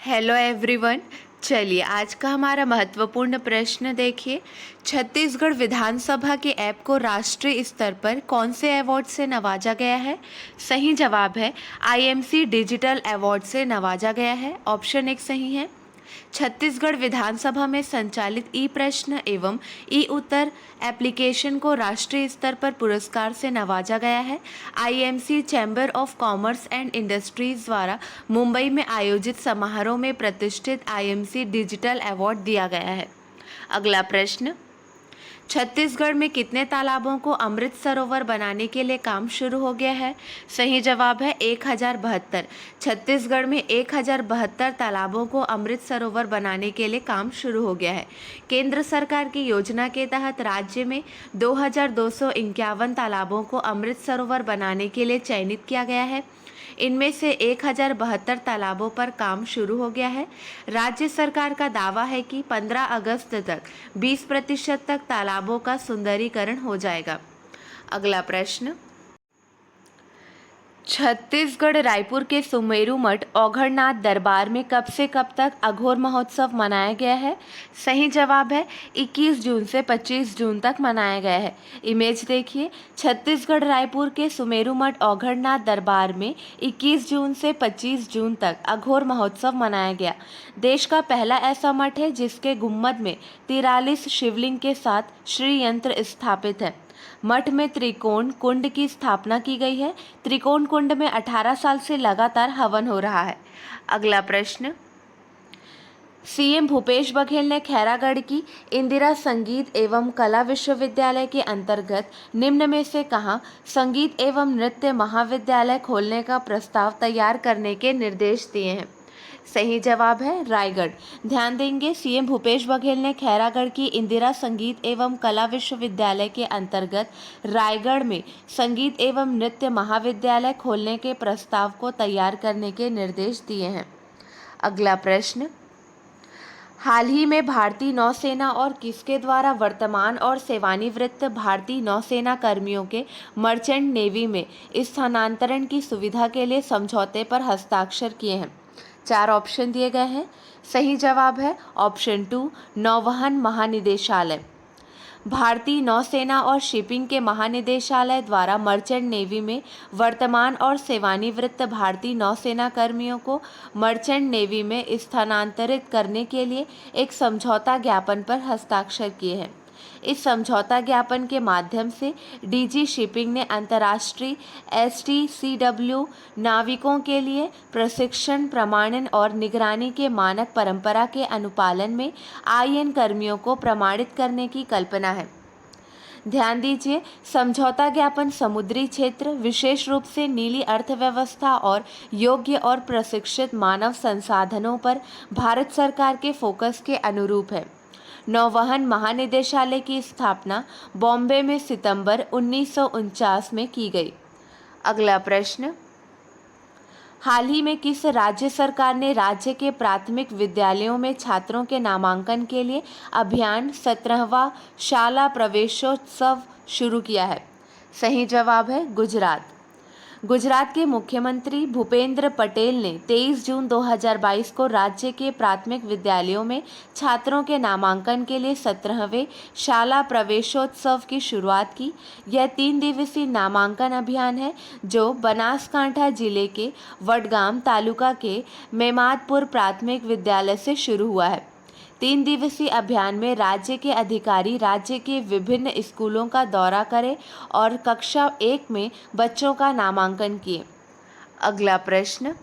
Hello everyone. चलिए आज का हमारा महत्वपूर्ण प्रश्न देखिए। छत्तीसगढ़ विधानसभा के ऐप को राष्ट्रीय स्तर पर कौन से अवार्ड से नवाजा गया है? सही जवाब है आईएमसी डिजिटल अवार्ड से नवाजा गया है। ऑप्शन एक सही है। छत्तीसगढ़ विधानसभा में संचालित ई प्रश्न एवं ई उत्तर एप्लीकेशन को राष्ट्रीय स्तर पर पुरस्कार से नवाजा गया है। IMC chamber of commerce and industries द्वारा मुंबई में आयोजित समारोह में प्रतिष्ठित आईएमसी डिजिटल अवार्ड दिया गया है। अगला प्रश्न, छत्तीसगढ़ में कितने तालाबों को अमृत सरोवर बनाने के लिए काम शुरू हो गया है? सही जवाब है 1072। छत्तीसगढ़ में 1072 तालाबों को अमृत सरोवर बनाने के लिए काम शुरू हो गया है। केंद्र सरकार की योजना के तहत राज्य में 2251 तालाबों को अमृत सरोवर बनाने के लिए चयनित किया गया है। इनमें से 1072 तालाबों पर काम शुरू हो गया है। राज्य सरकार का दावा है कि 15 अगस्त तक 20% तक तालाबों का सुंदरीकरण हो जाएगा। अगला प्रश्न, छत्तीसगढ़ रायपुर के सुमेरु मठ औघड़नाथ दरबार में कब से कब तक अघोर महोत्सव मनाया गया है? सही जवाब है 21 जून से 25 जून तक मनाया गया है। इमेज देखिए, छत्तीसगढ़ रायपुर के सुमेरु मठ औघड़नाथ दरबार में 21 जून से 25 जून तक अघोर महोत्सव मनाया गया। देश का पहला ऐसा मठ है जिसके गुम्बद में 43 शिवलिंग के साथ श्री यंत्र स्थापित है। मठ में त्रिकोण कुंड की स्थापना की गई है। त्रिकोण कुंड में 18 साल से लगातार हवन हो रहा है। अगला प्रश्न, सीएम भूपेश बघेल ने खैरागढ़ की इंदिरा संगीत एवं कला विश्वविद्यालय के अंतर्गत निम्न में से कहाँ संगीत एवं नृत्य महाविद्यालय खोलने का प्रस्ताव तैयार करने के निर्देश दिए हैं? सही जवाब है रायगढ़। ध्यान देंगे, सीएम भूपेश बघेल ने खैरागढ़ की इंदिरा संगीत एवं कला विश्वविद्यालय के अंतर्गत रायगढ़ में संगीत एवं नृत्य महाविद्यालय खोलने के प्रस्ताव को तैयार करने के निर्देश दिए हैं। अगला प्रश्न, हाल ही में भारतीय नौसेना और किसके द्वारा वर्तमान और सेवानिवृत्त भारतीय नौसेना कर्मियों के मर्चेंट नेवी में स्थानांतरण की सुविधा के लिए समझौते पर हस्ताक्षर किए हैं? 4 ऑप्शन दिए गए हैं। सही जवाब है ऑप्शन 2 नौवहन महानिदेशालय। भारतीय नौसेना और शिपिंग के महानिदेशालय द्वारा मर्चेंट नेवी में वर्तमान और सेवानिवृत्त भारतीय नौसेना कर्मियों को मर्चेंट नेवी में स्थानांतरित करने के लिए एक समझौता ज्ञापन पर हस्ताक्षर किए हैं। इस समझौता ज्ञापन के माध्यम से डीजी शिपिंग ने अंतर्राष्ट्रीय एसटीसीडब्ल्यू नाविकों के लिए प्रशिक्षण, प्रमाणन और निगरानी के मानक परंपरा के अनुपालन में आईएन कर्मियों को प्रमाणित करने की कल्पना है। ध्यान दीजिए, समझौता ज्ञापन समुद्री क्षेत्र, विशेष रूप से नीली अर्थव्यवस्था और योग्य और प्रशिक्षित मानव संसाधनों पर भारत सरकार के फोकस के अनुरूप है। नौवहन महानिदेशालय की स्थापना बॉम्बे में सितंबर 1949 में की गई। अगला प्रश्न, हाल ही में किस राज्य सरकार ने राज्य के प्राथमिक विद्यालयों में छात्रों के नामांकन के लिए अभियान 17वां शाला प्रवेशोत्सव शुरू किया है? सही जवाब है गुजरात। गुजरात के मुख्यमंत्री भूपेंद्र पटेल ने 23 जून 2022 को राज्य के प्राथमिक विद्यालयों में छात्रों के नामांकन के लिए 17वें शाला प्रवेशोत्सव की शुरुआत की। यह 3 दिवसीय नामांकन अभियान है जो बनासकांठा जिले के वडगाम तालुका के मेमादपुर प्राथमिक विद्यालय से शुरू हुआ है। 3 दिवसीय अभियान में राज्य के अधिकारी राज्य के विभिन्न स्कूलों का दौरा करें और कक्षा 1 में बच्चों का नामांकन किए। अगला प्रश्न,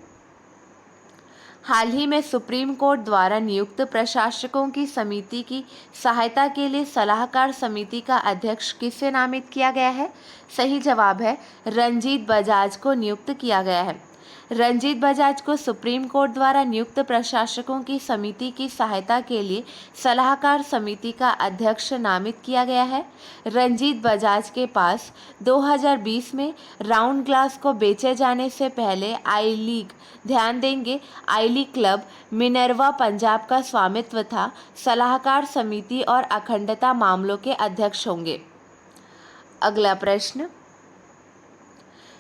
हाल ही में सुप्रीम कोर्ट द्वारा नियुक्त प्रशासकों की समिति की सहायता के लिए सलाहकार समिति का अध्यक्ष किसे नामित किया गया है? सही जवाब है रंजीत बजाज को नियुक्त किया गया है। रंजीत बजाज को सुप्रीम कोर्ट द्वारा नियुक्त प्रशासकों की समिति की सहायता के लिए सलाहकार समिति का अध्यक्ष नामित किया गया है। रंजीत बजाज के पास 2020 में राउंड ग्लास को बेचे जाने से पहले आई लीग, ध्यान देंगे, आई लीग क्लब मिनर्वा पंजाब का स्वामित्व था। सलाहकार समिति और अखंडता मामलों के अध्यक्ष होंगे। अगला प्रश्न,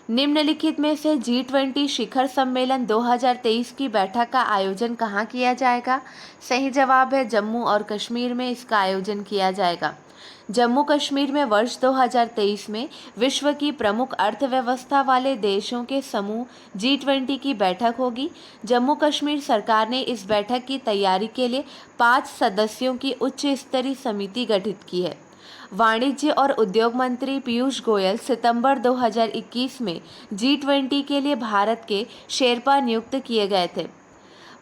निम्नलिखित में से G20 शिखर सम्मेलन 2023 की बैठक का आयोजन कहाँ किया जाएगा? सही जवाब है जम्मू और कश्मीर में इसका आयोजन किया जाएगा। जम्मू कश्मीर में वर्ष 2023 में विश्व की प्रमुख अर्थव्यवस्था वाले देशों के समूह G20 की बैठक होगी। जम्मू कश्मीर सरकार ने इस बैठक की तैयारी के लिए 5 सदस्यों की उच्च स्तरीय समिति गठित की है। वाणिज्य और उद्योग मंत्री पीयूष गोयल सितंबर 2021 में G20 के लिए भारत के शेरपा नियुक्त किए गए थे।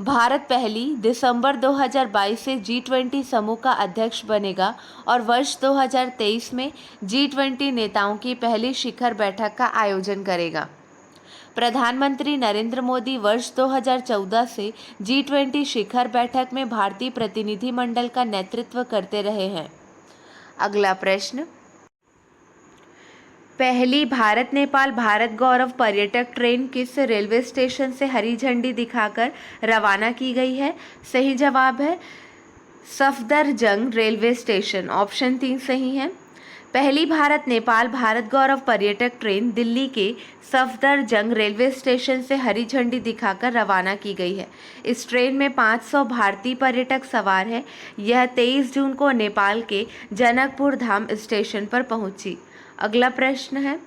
भारत पहली दिसंबर 2022 से G20 समूह का अध्यक्ष बनेगा और वर्ष 2023 में G20 नेताओं की पहली शिखर बैठक का आयोजन करेगा। प्रधानमंत्री नरेंद्र मोदी वर्ष 2014 से G20 शिखर बैठक में भारतीय प्रतिनिधिमंडल का नेतृत्व करते रहे हैं। अगला प्रश्न, पहली भारत नेपाल भारत गौरव पर्यटक ट्रेन किस रेलवे स्टेशन से हरी झंडी दिखाकर रवाना की गई है? सही जवाब है सफदरजंग रेलवे स्टेशन। ऑप्शन 3 सही है। पहली भारत नेपाल भारत गौरव पर्यटक ट्रेन दिल्ली के सफदरजंग रेलवे स्टेशन से हरी झंडी दिखाकर रवाना की गई है। इस ट्रेन में 500 भारतीय पर्यटक सवार हैं। यह 23 जून को नेपाल के जनकपुर धाम स्टेशन पर पहुंची। अगला प्रश्न है,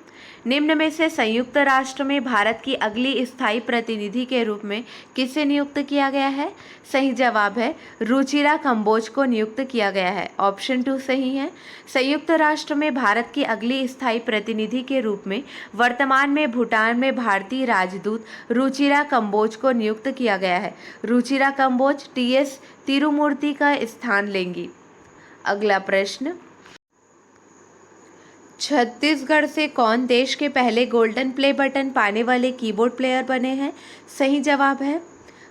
निम्न में से संयुक्त राष्ट्र में भारत की अगली स्थायी प्रतिनिधि के रूप में किसे नियुक्त किया गया है? सही जवाब है रुचिरा कंबोज को नियुक्त किया गया है। ऑप्शन 2 सही है। संयुक्त राष्ट्र में भारत की अगली स्थायी प्रतिनिधि के रूप में वर्तमान में भूटान में भारतीय राजदूत रुचिरा कंबोज को नियुक्त किया गया है। रुचिरा कंबोज टीएस तिरुमूर्ति का स्थान लेंगी। अगला प्रश्न, छत्तीसगढ़ से कौन देश के पहले गोल्डन प्ले बटन पाने वाले कीबोर्ड प्लेयर बने हैं? सही जवाब है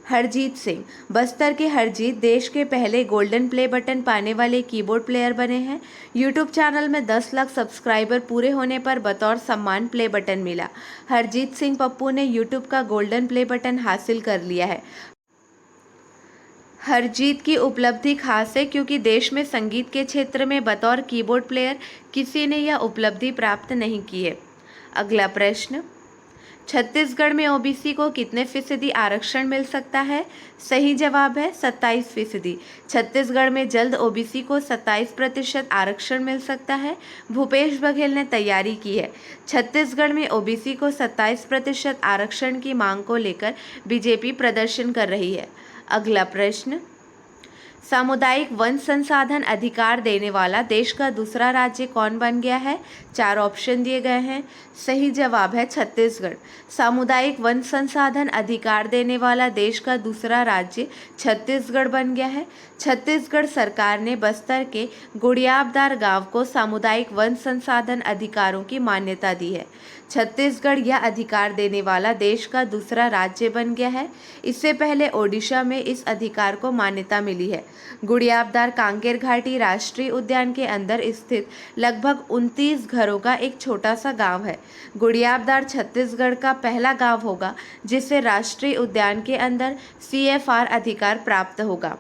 हरजीत सिंह। बस्तर के हरजीत देश के पहले गोल्डन प्ले बटन पाने वाले कीबोर्ड प्लेयर बने हैं। यूट्यूब चैनल में 10 लाख सब्सक्राइबर पूरे होने पर बतौर सम्मान प्ले बटन मिला। हरजीत सिंह पप्पू ने यूट्यूब का गोल्डन प्ले बटन हासिल कर लिया है। हरजीत की उपलब्धि खास है क्योंकि देश में संगीत के क्षेत्र में बतौर कीबोर्ड प्लेयर किसी ने यह उपलब्धि प्राप्त नहीं की है। अगला प्रश्न, छत्तीसगढ़ में ओबीसी को कितने फीसदी आरक्षण मिल सकता है? सही जवाब है 27%। छत्तीसगढ़ में जल्द ओबीसी को 27% आरक्षण मिल सकता है। भूपेश बघेल ने तैयारी की है। छत्तीसगढ़ में ओबीसी को 27% आरक्षण की मांग को लेकर बीजेपी प्रदर्शन कर रही है। अगला प्रश्न, सामुदायिक वन संसाधन अधिकार देने वाला देश का दूसरा राज्य कौन बन गया है? 4 ऑप्शन दिए गए हैं। सही जवाब है छत्तीसगढ़। सामुदायिक वन संसाधन अधिकार देने वाला देश का दूसरा राज्य छत्तीसगढ़ बन गया है। छत्तीसगढ़ सरकार ने बस्तर के गुड़ियाबदार गांव को सामुदायिक वन संसाधन अधिकारों की मान्यता दी है। छत्तीसगढ़ यह अधिकार देने वाला देश का दूसरा राज्य बन गया है। इससे पहले ओडिशा में इस अधिकार को मान्यता मिली है। गुड़ियाबदार कांकेर घाटी राष्ट्रीय उद्यान के अंदर स्थित लगभग 29 घरों का एक छोटा सा गांव है। गुड़ियाबदार छत्तीसगढ़ का पहला गांव होगा जिसे राष्ट्रीय उद्यान के अंदर CFR अधिकार प्राप्त होगा।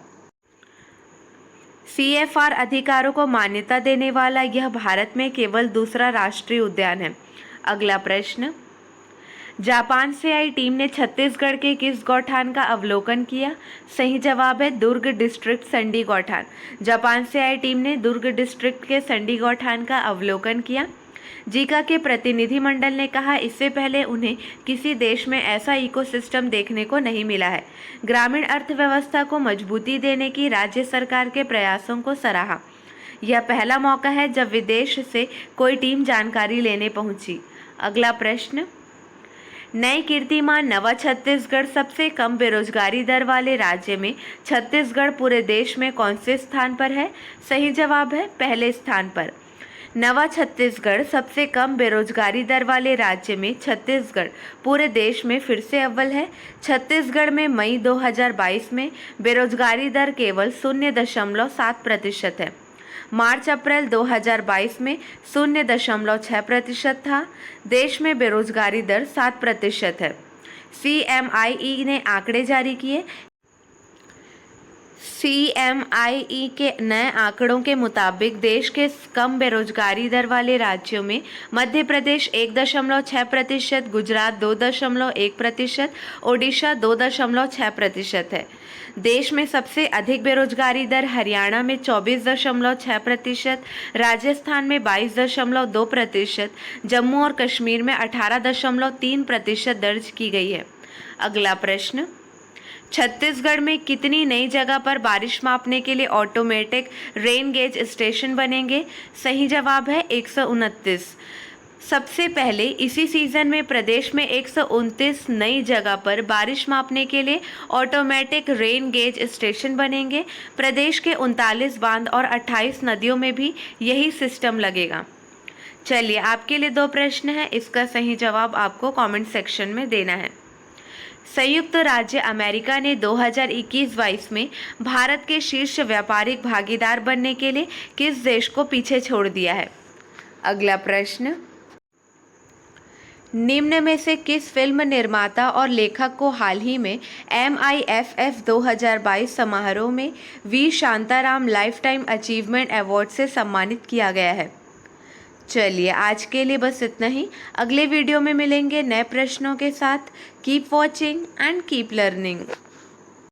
CFR अधिकारों को मान्यता देने वाला यह भारत में केवल दूसरा राष्ट्रीय उद्यान है। अगला प्रश्न, जापान से आई टीम ने छत्तीसगढ़ के किस गौठान का अवलोकन किया? सही जवाब है दुर्ग डिस्ट्रिक्ट संडी गौठान। जापान से आई टीम ने दुर्ग डिस्ट्रिक्ट के संडी गौठान का अवलोकन किया। जीका के प्रतिनिधिमंडल ने कहा इससे पहले उन्हें किसी देश में ऐसा इकोसिस्टम देखने को नहीं मिला है। ग्रामीण अर्थव्यवस्था को मजबूती देने की राज्य सरकार के प्रयासों को सराहा। यह पहला मौका है जब विदेश से कोई टीम जानकारी लेने पहुंची। अगला प्रश्न, नए कीर्तिमान नवा छत्तीसगढ़ सबसे कम बेरोजगारी दर वाले राज्य में छत्तीसगढ़ पूरे देश में कौन से स्थान पर है? सही जवाब है पहले स्थान पर। नवा छत्तीसगढ़ सबसे कम बेरोजगारी दर वाले राज्य में छत्तीसगढ़ पूरे देश में फिर से अव्वल है। छत्तीसगढ़ में मई 2022 में बेरोजगारी दर केवल 0.7% है। मार्च अप्रैल 2022 में 0.6% था। देश में बेरोजगारी दर 7% है। CMIE ने आंकड़े जारी किए। CMIE के नए आंकड़ों के मुताबिक देश के कम बेरोजगारी दर वाले राज्यों में मध्य प्रदेश 1.6%, गुजरात 2.1%, ओडिशा 2.6% है। देश में सबसे अधिक बेरोजगारी दर हरियाणा में 24.6%, राजस्थान में 22.2%, जम्मू और कश्मीर में 18.3% दर्ज की गई है। अगला प्रश्न, छत्तीसगढ़ में कितनी नई जगह पर बारिश मापने के लिए ऑटोमेटिक रेन गेज स्टेशन बनेंगे? सही जवाब है 129। सबसे पहले इसी सीजन में प्रदेश में 129 नई जगह पर बारिश मापने के लिए ऑटोमेटिक रेन गेज स्टेशन बनेंगे। प्रदेश के 39 बांध और 28 नदियों में भी यही सिस्टम लगेगा। चलिए, आपके लिए 2 प्रश्न हैं, इसका सही जवाब आपको कमेंट सेक्शन में देना है। संयुक्त राज्य अमेरिका ने 2021-22 में भारत के शीर्ष व्यापारिक भागीदार बनने के लिए किस देश को पीछे छोड़ दिया है? अगला प्रश्न, निम्न में से किस फिल्म निर्माता और लेखक को हाल ही में MIFF 2022 समारोह में V Shantaram lifetime achievement award से सम्मानित किया गया है? चलिए, आज के लिए बस इतना ही। अगले वीडियो में मिलेंगे नए प्रश्नों के साथ। Keep watching and keep learning.